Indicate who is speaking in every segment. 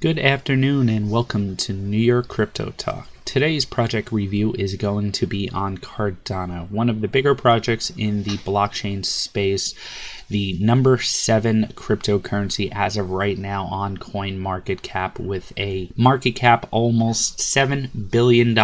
Speaker 1: Good afternoon and welcome to NYCryptoTalk. Today's project review is going to be on Cardano, one of the bigger projects in the blockchain space, the number 7 cryptocurrency as of right now on CoinMarketCap, with a market cap almost $7 billion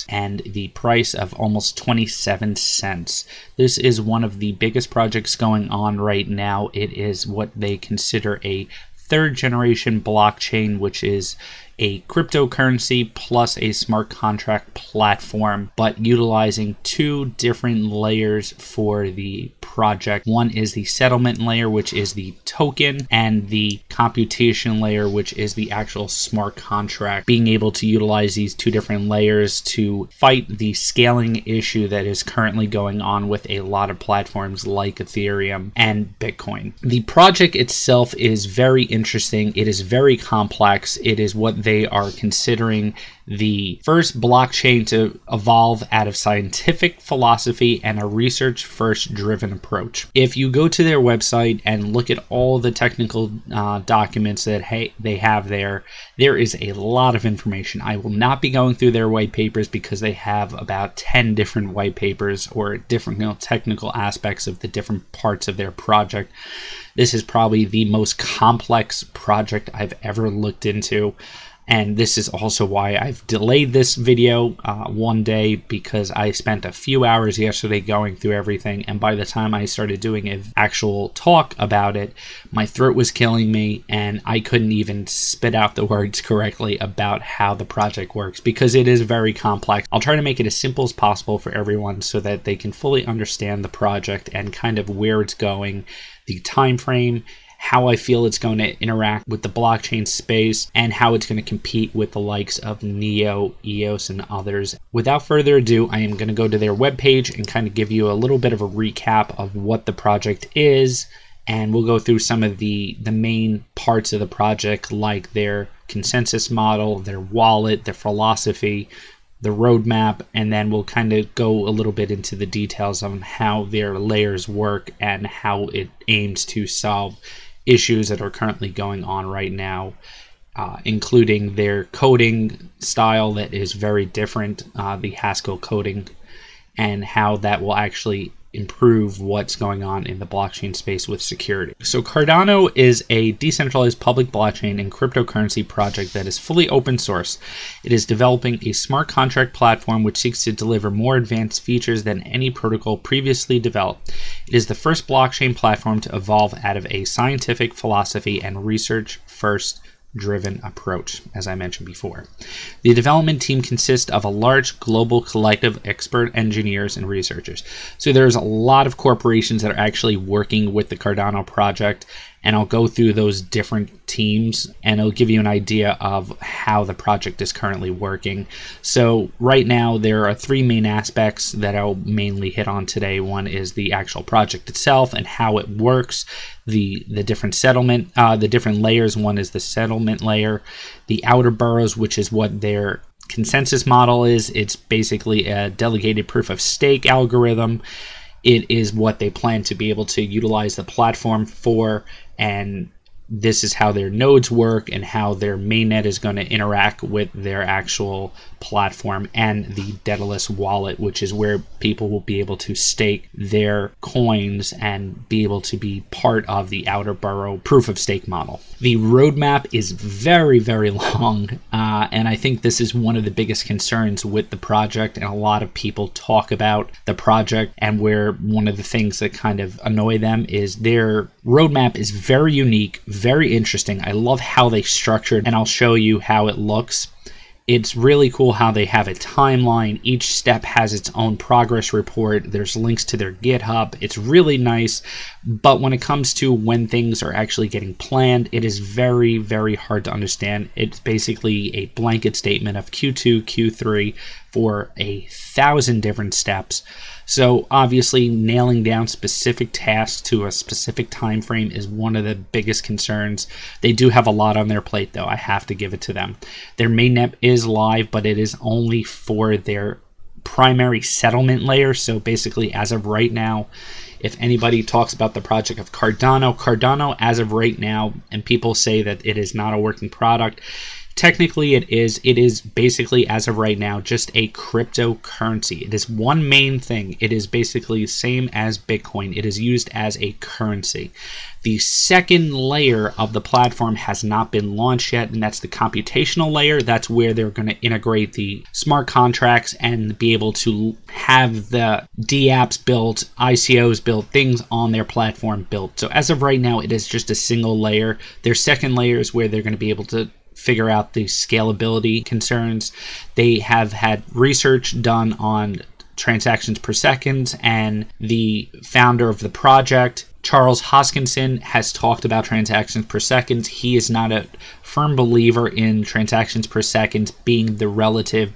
Speaker 1: and the price of almost 27 cents. This is one of the biggest projects going on right now. It is what they consider a third generation blockchain, which is a cryptocurrency plus a smart contract platform, but utilizing two different layers for the project. One is the settlement layer, which is the token, and the computation layer, which is the actual smart contract. Being able to utilize these two different layers to fight the scaling issue that is currently going on with a lot of platforms like Ethereum and Bitcoin. The project itself is very interesting. It is very complex. It is what they are considering the first blockchain to evolve out of scientific philosophy and a research-first driven approach. If you go to their website and look at all the technical documents that they have there is a lot of information. I will not be going through their white papers because they have about 10 different white papers or different technical aspects of the different parts of their project. This is probably the most complex project I've ever looked into. And this is also why I've delayed this video one day, because I spent a few hours yesterday going through everything. And by the time I started doing an actual talk about it, my throat was killing me and I couldn't even spit out the words correctly about how the project works, because it is very complex. I'll try to make it as simple as possible for everyone so that they can fully understand the project and kind of where it's going, the time frame, how I feel it's going to interact with the blockchain space, and how it's going to compete with the likes of Neo, EOS, and others. Without further ado, I am going to go to their webpage and kind of give you a little bit of a recap of what the project is, and we'll go through some of the main parts of the project, like their consensus model, their wallet, their philosophy, the roadmap, and then we'll kind of go a little bit into the details on how their layers work and how it aims to solve issues that are currently going on right now, including their coding style that is very different, the Haskell coding, and how that will actually improve what's going on in the blockchain space with security. So Cardano is a decentralized public blockchain and cryptocurrency project that is fully open source. It is developing a smart contract platform which seeks to deliver more advanced features than any protocol previously developed. It is the first blockchain platform to evolve out of a scientific philosophy and research-first driven approach, as I mentioned before. The development team consists of a large global collective of expert engineers and researchers. So there's a lot of corporations that are actually working with the Cardano project, and I'll go through those different teams and it'll give you an idea of how the project is currently working. So right now there are three main aspects that I'll mainly hit on today. One is the actual project itself and how it works, the different settlement, the different layers. One is the settlement layer, the outer boroughs, which is what their consensus model is. It's basically a delegated proof of stake algorithm. It is what they plan to be able to utilize the platform for, and this is how their nodes work and how their mainnet is going to interact with their actual platform, and the Daedalus wallet, which is where people will be able to stake their coins and be able to be part of the outer borough proof of stake model. The roadmap is very, very long, and I think this is one of the biggest concerns with the project, and a lot of people talk about the project, and where one of the things that kind of annoy them is their roadmap is very unique, very interesting. I love how they structured, and I'll show you how it looks. It's really cool how they have a timeline. Each step has its own progress report. There's links to their GitHub. It's really nice. But when it comes to when things are actually getting planned, it is very, very hard to understand. It's basically a blanket statement of Q2, Q3 for 1,000 different steps. So obviously nailing down specific tasks to a specific time frame is one of the biggest concerns. They do have a lot on their plate, though. I have to give it to them. Their mainnet is live, but it is only for their primary settlement layer. So basically, as of right now, if anybody talks about the project of Cardano as of right now, and people say that it is not a working product, technically it is. It is basically, as of right now, just a cryptocurrency. It is one main thing. It is basically the same as Bitcoin. It is used as a currency. The second layer of the platform has not been launched yet, and that's the computational layer. That's where they're going to integrate the smart contracts and be able to have the dApps built, ICOs built, things on their platform built. So as of right now, it is just a single layer. Their second layer is where they're going to be able to figure out the scalability concerns. They have had research done on transactions per second, and the founder of the project, Charles Hoskinson, has talked about transactions per second. He is not a firm believer in transactions per second being the relative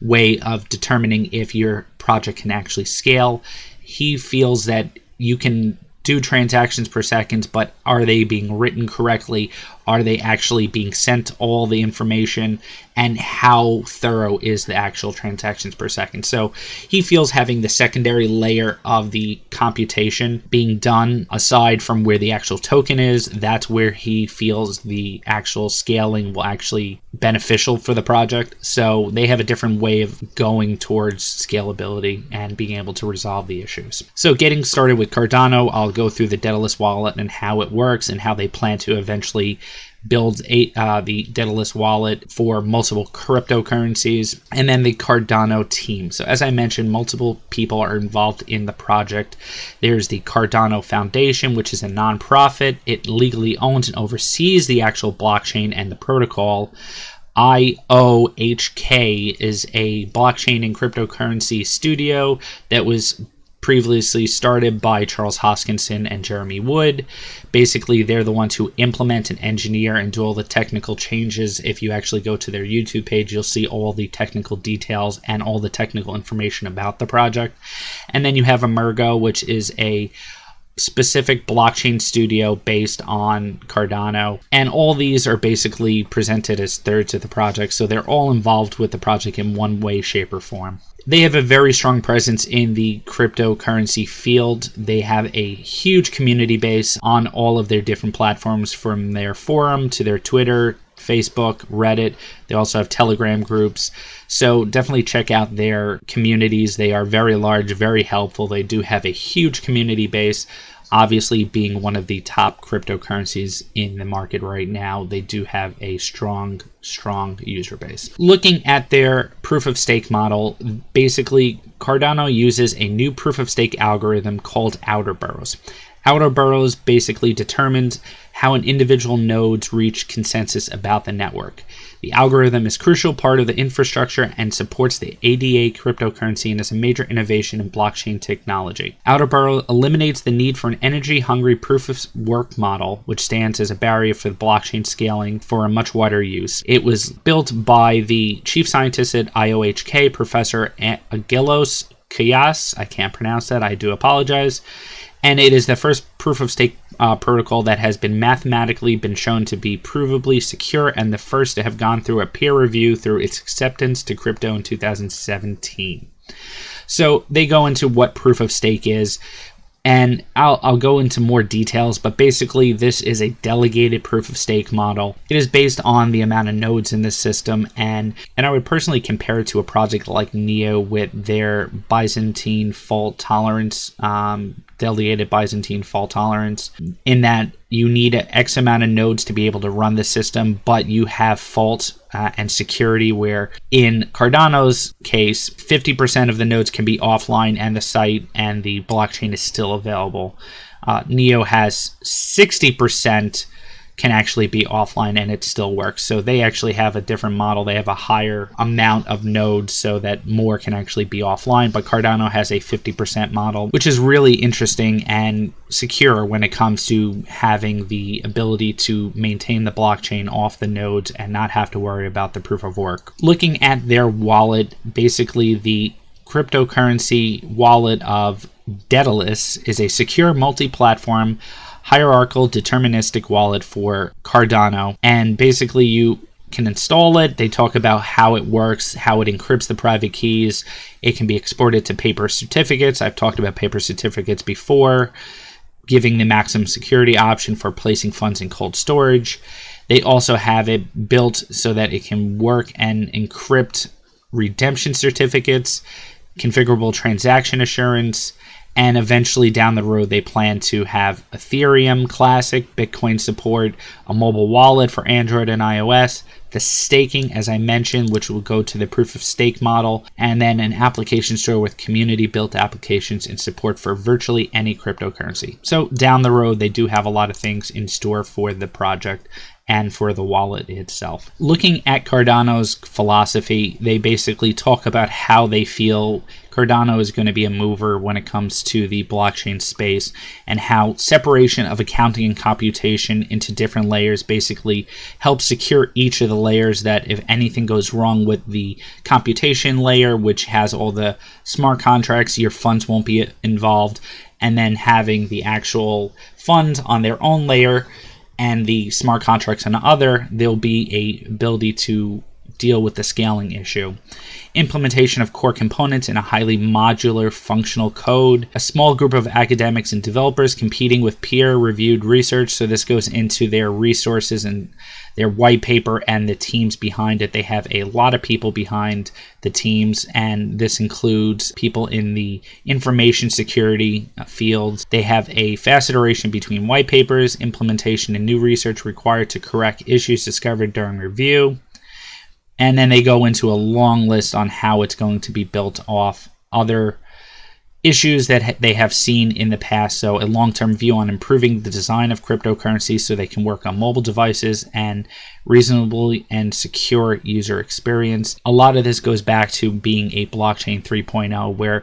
Speaker 1: way of determining if your project can actually scale. He feels that you can do transactions per second, but are they being written correctly? Are they actually being sent all the information? And how thorough is the actual transactions per second? So he feels having the secondary layer of the computation being done aside from where the actual token is, that's where he feels the actual scaling will actually beneficial for the project. So they have a different way of going towards scalability and being able to resolve the issues. So getting started with Cardano, I'll go through the Daedalus wallet and how it works and how they plan to eventually build the Daedalus wallet for multiple cryptocurrencies, and then the Cardano team. So as I mentioned, multiple people are involved in the project. There's the Cardano Foundation, which is a nonprofit. It legally owns and oversees the actual blockchain and the protocol. IOHK is a blockchain and cryptocurrency studio that was previously started by Charles Hoskinson and Jeremy Wood. Basically, they're the ones who implement and engineer and do all the technical changes. If you actually go to their YouTube page, you'll see all the technical details and all the technical information about the project. And then you have Emergo, which is a specific blockchain studio based on Cardano, and all these are basically presented as thirds of the project, so they're all involved with the project in one way, shape, or form. They have a very strong presence in the cryptocurrency field. They have a huge community base on all of their different platforms, from their forum to their Twitter, Facebook, Reddit. They also have Telegram groups. So definitely check out their communities. They are very large, very helpful. They do have a huge community base. Obviously, being one of the top cryptocurrencies in the market right now, they do have a strong user base. Looking at their proof of stake model, basically Cardano uses a new proof of stake algorithm called outer burrows. Outer burrows basically determines how an individual nodes reach consensus about the network. The algorithm is a crucial part of the infrastructure and supports the ADA cryptocurrency and is a major innovation in blockchain technology. Outer burrow eliminates the need for an energy-hungry proof of work model, which stands as a barrier for the blockchain scaling for a much wider use. It was built by the chief scientist at IOHK, Professor Aggelos Kias. I can't pronounce that, I do apologize. And it is the first proof of stake protocol that has been mathematically been shown to be provably secure, and the first to have gone through a peer review through its acceptance to crypto in 2017. So they go into what proof of stake is, and I'll go into more details, but basically this is a delegated proof of stake model. It is based on the amount of nodes in the system, and I would personally compare it to a project like Neo with their Byzantine fault tolerance, delegated Byzantine fault tolerance, in that you need an X amount of nodes to be able to run the system, but you have fault and security, where in Cardano's case, 50% of the nodes can be offline and the site and the blockchain is still available. Neo has 60% can actually be offline and it still works. So they actually have a different model. They have a higher amount of nodes so that more can actually be offline, but Cardano has a 50% model, which is really interesting and secure when it comes to having the ability to maintain the blockchain off the nodes and not have to worry about the proof of work. Looking at their wallet, basically the cryptocurrency wallet of Daedalus is a secure multi-platform hierarchical deterministic wallet for Cardano, and basically you can install it. They talk about how it works, how it encrypts the private keys. It can be exported to paper certificates. I've talked about paper certificates before, giving the maximum security option for placing funds in cold storage. They also have it built so that it can work and encrypt redemption certificates, configurable transaction assurance, and eventually down the road they plan to have Ethereum Classic, Bitcoin support, a mobile wallet for Android and iOS, the staking, as I mentioned, which will go to the proof of stake model, and then an application store with community-built applications and support for virtually any cryptocurrency. So down the road, they do have a lot of things in store for the project and for the wallet itself. Looking at Cardano's philosophy, they basically talk about how they feel Cardano is going to be a mover when it comes to the blockchain space, and how separation of accounting and computation into different layers basically helps secure each of the layers, that if anything goes wrong with the computation layer, which has all the smart contracts, your funds won't be involved, and then having the actual funds on their own layer and the smart contracts on the other, there'll be a ability to deal with the scaling issue. Implementation of core components in a highly modular functional code. A small group of academics and developers competing with peer-reviewed research. So this goes into their resources and their white paper and the teams behind it. They have a lot of people behind the teams, and this includes people in the information security fields. They have a fast iteration between white papers, implementation, and new research required to correct issues discovered during review. And then they go into a long list on how it's going to be built off other issues that they have seen in the past. So a long-term view on improving the design of cryptocurrencies so they can work on mobile devices and reasonably and secure user experience. A lot of this goes back to being a blockchain 3.0, where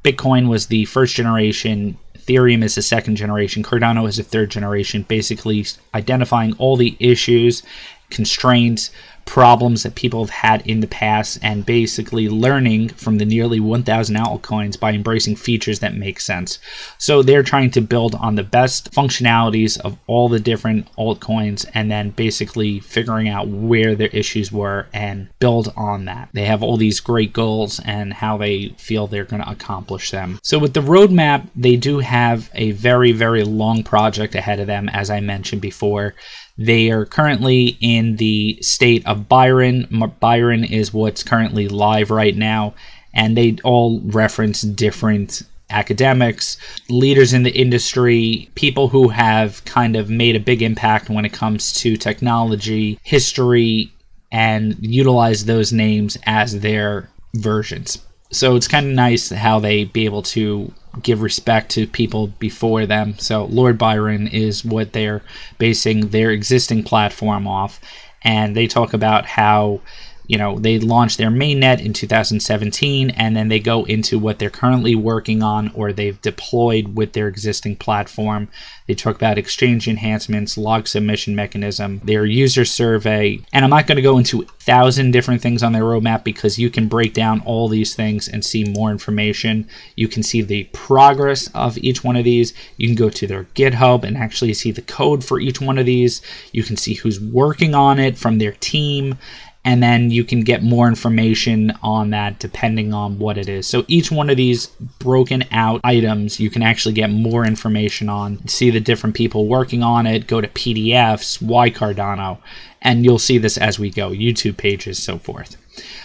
Speaker 1: Bitcoin was the first generation, Ethereum is the second generation, Cardano is the third generation, basically identifying all the issues, constraints, problems that people have had in the past, and basically learning from the nearly 1,000 altcoins by embracing features that make sense. So they're trying to build on the best functionalities of all the different altcoins, and then basically figuring out where their issues were and build on that. They have all these great goals and how they feel they're going to accomplish them. So with the roadmap, they do have a very, very long project ahead of them, as I mentioned before. They are currently in the state of Byron. Byron is what's currently live right now, and they all reference different academics, leaders in the industry, people who have kind of made a big impact when it comes to technology, history, and utilize those names as their versions. So it's kind of nice how they be able to give respect to people before them. So Lord Byron is what they're basing their existing platform off. And they talk about how, you know, they launched their mainnet in 2017, and then they go into what they're currently working on or they've deployed with their existing platform. They talk about exchange enhancements, log submission mechanism, their user survey, and I'm not going to go into 1,000 different things on their roadmap because you can break down all these things and see more information. You can see the progress of each one of these. You can go to their GitHub and actually see the code for each one of these. You can see who's working on it from their team. And then you can get more information on that depending on what it is. So each one of these broken out items, you can actually get more information on, see the different people working on it, go to PDFs, why Cardano, and you'll see this as we go, YouTube pages, so forth.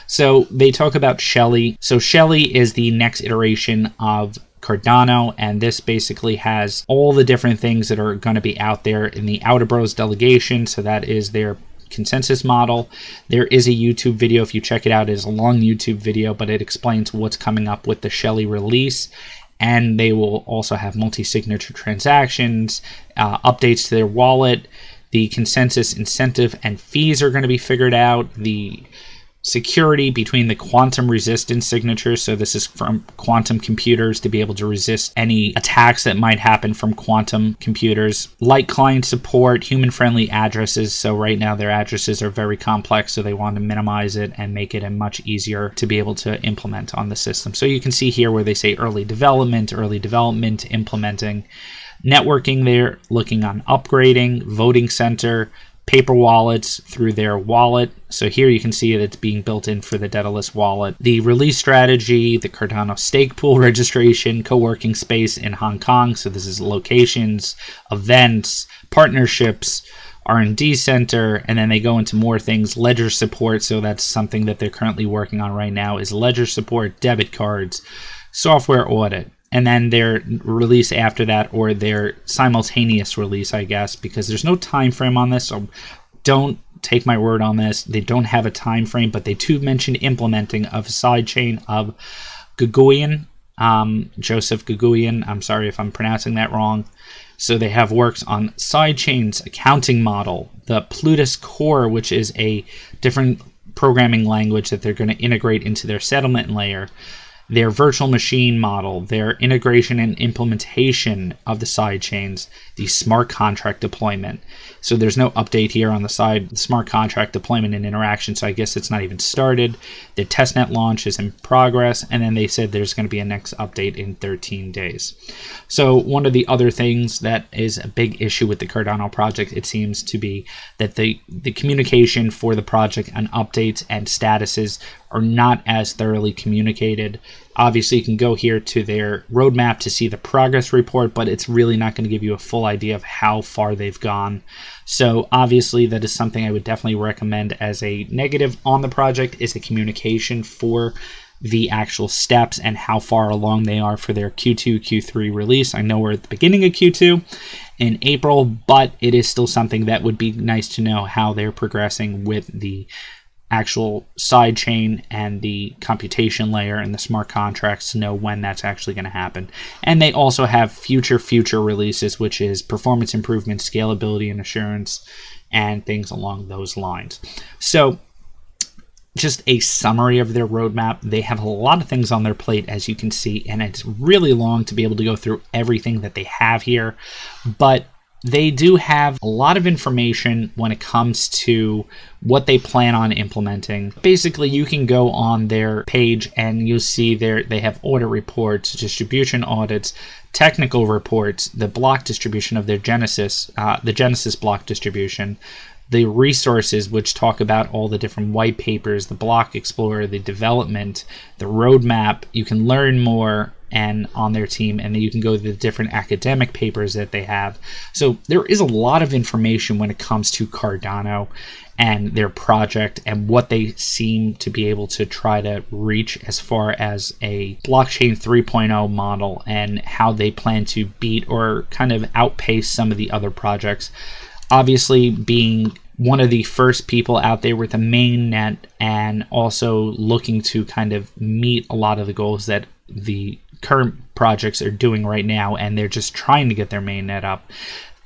Speaker 1: So they talk about Shelley. So Shelley is the next iteration of Cardano, and this basically has all the different things that are going to be out there in the Outer Bros delegation. So that is their consensus model. There is a YouTube video. If you check it out, it is a long YouTube video, but it explains what's coming up with the Shelley release. And they will also have multi-signature transactions, updates to their wallet. The consensus incentive and fees are going to be figured out. The security between the quantum resistance signatures, so this is from quantum computers to be able to resist any attacks that might happen from quantum computers. Light client support, human-friendly addresses, so right now their addresses are very complex, so they want to minimize it and make it much easier to be able to implement on the system. So you can see here where they say early development, implementing. Networking, they're looking on upgrading, voting center, paper wallets through their wallet. So here you can see that it's being built in for the Daedalus wallet. The release strategy, the Cardano stake pool registration, co-working space in Hong Kong. So this is locations, events, partnerships, R&D center, and then they go into more things. Ledger support, so that's something that they're currently working on right now, is ledger support, debit cards, software audit. And then their release after that, or their simultaneous release, I guess, because there's no time frame on this, so don't take my word on this. They don't have a time frame, but they do mention implementing of a sidechain of Guguian, Joseph Guguian. I'm sorry if I'm pronouncing that wrong. So they have works on sidechains, accounting model, the Plutus core, which is a different programming language that they're going to integrate into their settlement layer, their virtual machine model, their integration and implementation of the sidechains, the smart contract deployment. So there's no update here on the side, the smart contract deployment and interaction, so I guess it's not even started. The testnet launch is in progress, and then they said there's going to be a next update in 13 days. So one of the other things that is a big issue with the Cardano project, it seems to be that the communication for the project and updates and statuses are not as thoroughly communicated. Obviously, you can go here to their roadmap to see the progress report, but it's really not going to give you a full idea of how far they've gone. So obviously, that is something I would definitely recommend as a negative on the project, is the communication for the actual steps and how far along they are for their Q2, Q3 release. I know we're at the beginning of Q2 in April, but it is still something that would be nice to know how they're progressing with the actual sidechain and the computation layer and the smart contracts to know when that's actually going to happen. And they also have future releases, which is performance improvement, scalability and assurance, and things along those lines. So just a summary of their roadmap. They have a lot of things on their plate, as you can see, and it's really long to be able to go through everything that they have here, but they do have a lot of information when it comes to what they plan on implementing. Basically, you can go on their page and you'll see they have audit reports, distribution audits, technical reports, the block distribution of their Genesis, the Genesis block distribution, the resources, which talk about all the different white papers, the block explorer, the development, the roadmap. You can learn more and on their team, and then you can go to the different academic papers that they have. So there is a lot of information when it comes to Cardano and their project and what they seem to be able to try to reach as far as a blockchain 3.0 model, and how they plan to beat or kind of outpace some of the other projects. Obviously, being one of the first people out there with a mainnet, and also looking to kind of meet a lot of the goals that the current projects are doing right now, and they're just trying to get their mainnet up.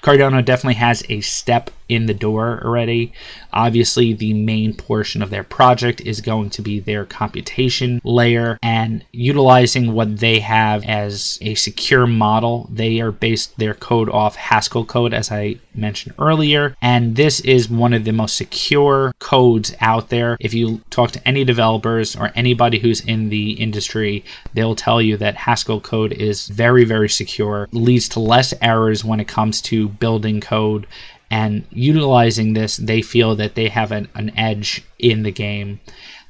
Speaker 1: Cardano definitely has a step in the door already. Obviously, the main portion of their project is going to be their computation layer, and utilizing what they have as a secure model. They are based their code off Haskell code, as I mentioned earlier, and this is one of the most secure codes out there. If you talk to any developers or anybody who's in the industry, they'll tell you that Haskell code is very, very secure, leads to less errors when it comes to building code. And utilizing this, they feel that they have an edge in the game.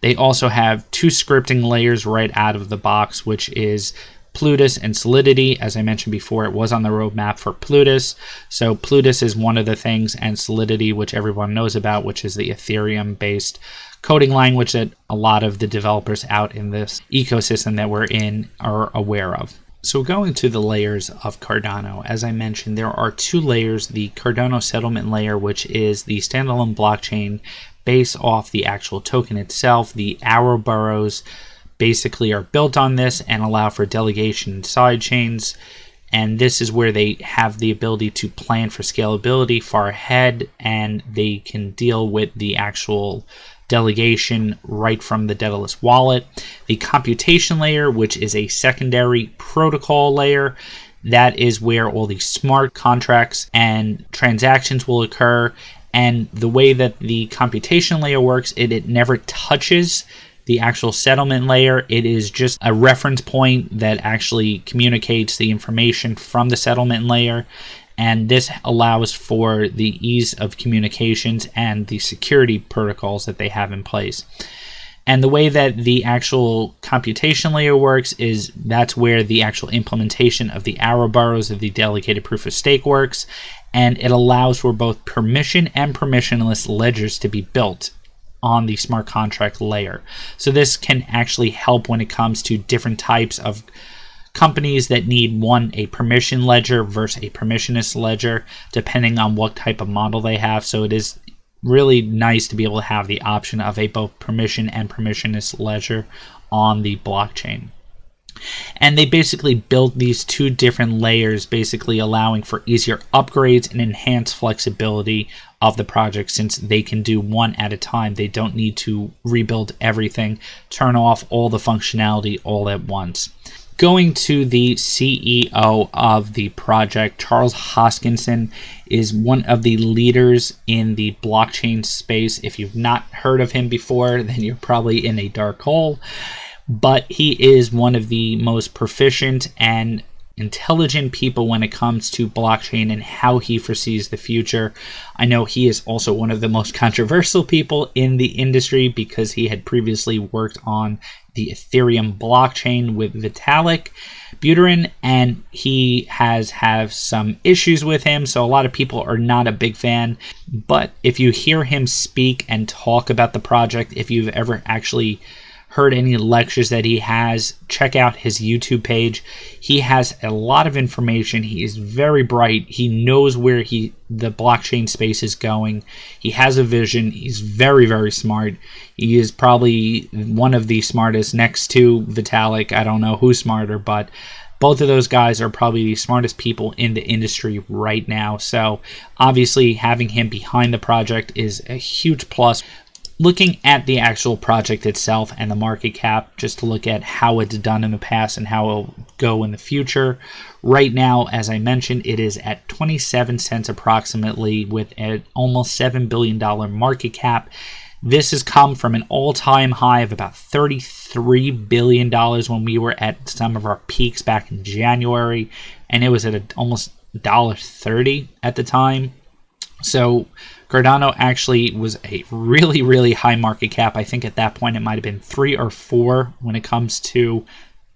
Speaker 1: They also have two scripting layers right out of the box, which is Plutus and Solidity. As I mentioned before, it was on the roadmap for Plutus. So Plutus is one of the things, and Solidity, which everyone knows about, which is the Ethereum-based coding language that a lot of the developers out in this ecosystem that we're in are aware of. So going to the layers of Cardano, as I mentioned, there are two layers: the Cardano settlement layer, which is the standalone blockchain based off the actual token itself. The Ouroboros basically are built on this and allow for delegation sidechains. And this is where they have the ability to plan for scalability far ahead, and they can deal with the actual delegation right from the Daedalus wallet. The computation layer, which is a secondary protocol layer, that is where all the smart contracts and transactions will occur. And the way that the computation layer works, it never touches the actual settlement layer. It is just a reference point that actually communicates the information from the settlement layer. and this allows for the ease of communications and the security protocols that they have in place. And the way that the actual computation layer works is that's where the actual implementation of the arrow burrows of the delegated proof of stake works, and it allows for both permission and permissionless ledgers to be built on the smart contract layer. So this can actually help when it comes to different types of companies that need a permission ledger versus a permissionless ledger, depending on what type of model they have. So it is really nice to be able to have the option of a both permission and permissionless ledger on the blockchain. And they basically built these two different layers, basically allowing for easier upgrades and enhanced flexibility of the project, since they can do one at a time. They don't need to rebuild everything, turn off all the functionality all at once. Going to the CEO of the project, Charles Hoskinson, is one of the leaders in the blockchain space. If you've not heard of him before, then you're probably in a dark hole. But he is one of the most proficient and intelligent people when it comes to blockchain and how he foresees the future. I know he is also one of the most controversial people in the industry because he had previously worked on the Ethereum blockchain with Vitalik Buterin, and he has some issues with him, so a lot of people are not a big fan. But if you hear him speak and talk about the project, if you've ever actually heard any lectures that he has, check out his YouTube page. He has a lot of information. He is very bright. He knows where the blockchain space is going. He has a vision. He's very, very smart. He is probably one of the smartest next to Vitalik. I don't know who's smarter, but both of those guys are probably the smartest people in the industry right now. So obviously having him behind the project is a huge plus. Looking at the actual project itself and the market cap, just to look at how it's done in the past and how it'll go in the future. Right now, as I mentioned, it is at 27 cents approximately, with an almost $7 billion market cap. This has come from an all-time high of about $33 billion when we were at some of our peaks back in January, and it was at almost $1.30 at the time. So Cardano actually was a really, really high market cap. I think at that point it might have been 3 or 4 when it comes to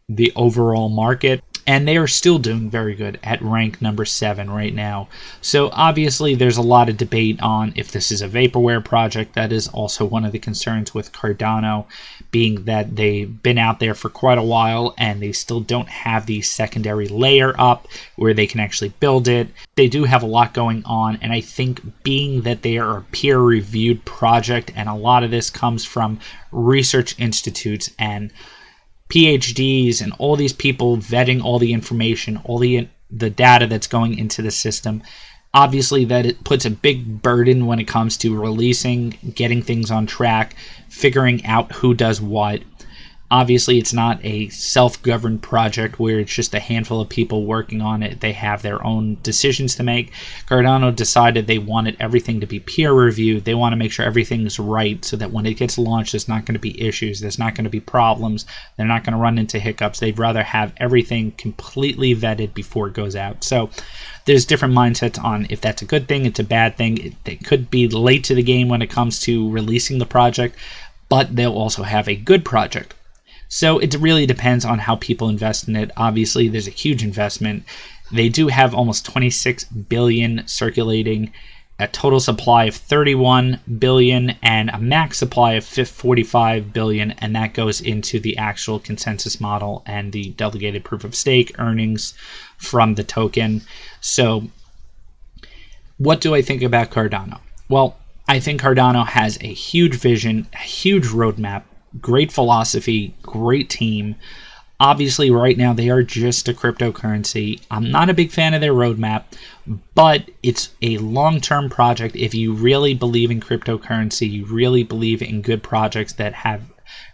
Speaker 1: the overall market. And they are still doing very good at rank number 7 right now. So obviously there's a lot of debate on if this is a vaporware project. That is also one of the concerns with Cardano, being that they've been out there for quite a while and they still don't have the secondary layer up where they can actually build it. They do have a lot going on, and I think being that they are a peer-reviewed project, and a lot of this comes from research institutes and PhDs and all these people vetting all the information, all the data that's going into the system. Obviously that it puts a big burden when it comes to releasing, getting things on track, figuring out who does what. Obviously it's not a self-governed project where it's just a handful of people working on it. They have their own decisions to make. Cardano decided they wanted everything to be peer-reviewed. They want to make sure everything's right so that when it gets launched, there's not going to be issues. There's not going to be problems. They're not going to run into hiccups. They'd rather have everything completely vetted before it goes out. So there's different mindsets on if that's a good thing, it's a bad thing. It could be late to the game when it comes to releasing the project, but they'll also have a good project. So it really depends on how people invest in it. Obviously, there's a huge investment. They do have almost 26 billion circulating, a total supply of 31 billion, and a max supply of 45 billion, and that goes into the actual consensus model and the delegated proof of stake earnings from the token. So what do I think about Cardano? Well, I think Cardano has a huge vision, a huge roadmap, great philosophy, great team. Obviously, right now, they are just a cryptocurrency. I'm not a big fan of their roadmap, but it's a long-term project. If you really believe in cryptocurrency, you really believe in good projects that have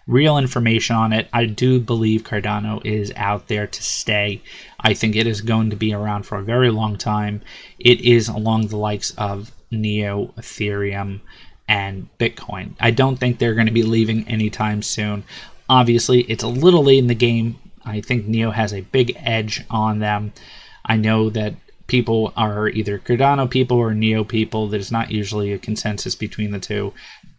Speaker 1: real information on it, I do believe Cardano is out there to stay. I think it is going to be around for a very long time. It is along the likes of Neo, Ethereum, and Bitcoin. I don't think they're going to be leaving anytime soon. Obviously, it's a little late in the game. I think Neo has a big edge on them. I know that people are either Cardano people or Neo people. There's not usually a consensus between the two,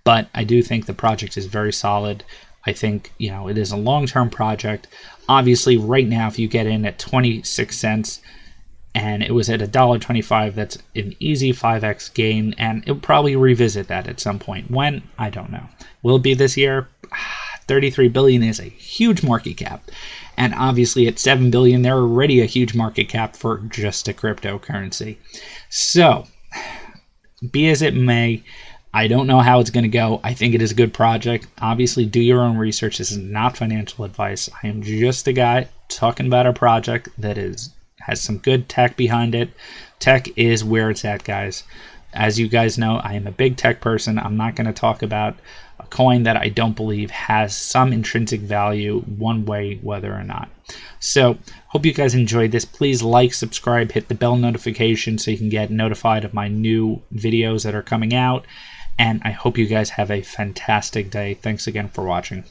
Speaker 1: but I do think the project is very solid. I think, you know, it is a long-term project. Obviously, right now, if you get in at 26 cents and it was at $1.25, that's an easy 5x gain, and it'll probably revisit that at some point. When? I don't know. Will it be this year? 33 billion is a huge market cap. And obviously at 7 billion, they're already a huge market cap for just a cryptocurrency. So, be as it may, I don't know how it's going to go. I think it is a good project. Obviously, do your own research. This is not financial advice. I am just a guy talking about a project that has some good tech behind it. Tech is where it's at, guys. As you guys know, I am a big tech person. I'm not going to talk about a coin that I don't believe has some intrinsic value one way, whether or not. So, hope you guys enjoyed this. Please like, subscribe, hit the bell notification so you can get notified of my new videos that are coming out. And I hope you guys have a fantastic day. Thanks again for watching.